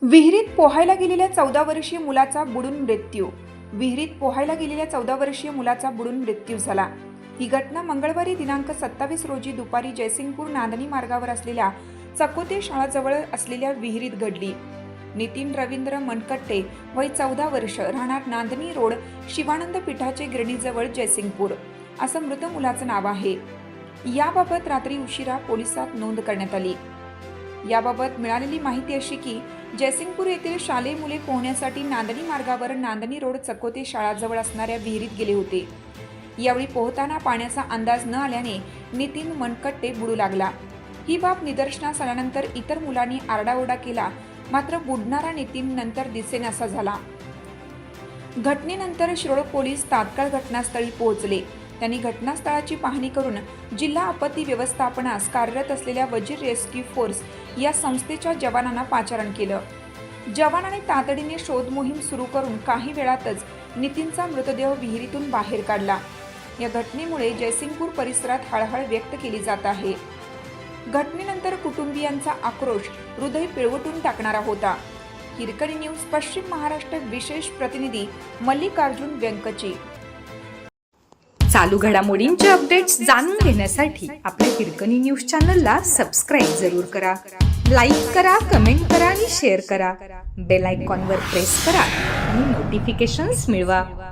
विहिरीत पोहायला गेलेल्या 14 वर्षीय मुलाचा बुडून मृत्यू. विहिरीत पोहायला गेलेल्या 14 वर्षीय मुलाचा बुडून मृत्यू झाला. ही घटना मंगळवारी दिनांक 27 रोजी दुपारी जयसिंगपूर नांदणी मार्गावर असलेल्या चकोते शाळाजवळ असलेल्या विहिरीत घडली. नितीन रवींद्र मनकट्टे, वय 14 वर्ष, राहणार नांदणी रोड, शिवानंद पीठाचे गिरणीजवळ, जयसिंगपूर, असं मृत मुलाचं नाव आहे. याबाबत रात्री उशिरा पोलिसात नोंद करण्यात आली. याबाबत मिळालेली माहिती अशी की जयसिंगपूर येथील शालेय मुले पोहण्यासाठी नांदणी मार्गावर नांदणी रोड चकोते शाळाजवळ असणाऱ्या विहिरीत गेले होते. यावेळी पोहताना पाण्याचा अंदाज न आल्याने नितीन मनकट्टे बुडू लागला. ही बाब निदर्शनास आल्यानंतर इतर मुलांनी आरडाओरडा केला, मात्र बुडणारा नितीन नंतर दिसेनासा झाला. घटनेनंतर शिरोळ पोलीस तात्काळ घटनास्थळी पोहोचले. त्यांनी घटनास्थळाची पाहणी करून जिल्हा आपत्ती व्यवस्थापनास कार्यरत असलेल्या वजीर रेस्क्यू फोर्स या संस्थेच्या जवानांना पाचारण केलं. जवानांनी तातडीने शोध मोहीम सुरू करून काही वेळातच नितीनचा मृतदेह विहिरीतून बाहेर काढला. या घटनेमुळे जयसिंगपूर परिसरात हळहळ व्यक्त केली जात आहे. घटनेनंतर कुटुंबियांचा आक्रोश हृदय पिळवटून टाकणारा होता. हिरकणी न्यूज पश्चिम महाराष्ट्र विशेष प्रतिनिधी मल्लिकार्जुन व्यंकची. चालू घडामोडींचे अपडेट्स जाणून घेण्यासाठी आपल्या हिरकणी न्यूज चॅनलला सबस्क्राईब जरूर करा. लाईक करा, कमेंट करा आणि शेअर करा. बेल आयकॉनवर प्रेस करा आणि नोटिफिकेशन्स मिळवा.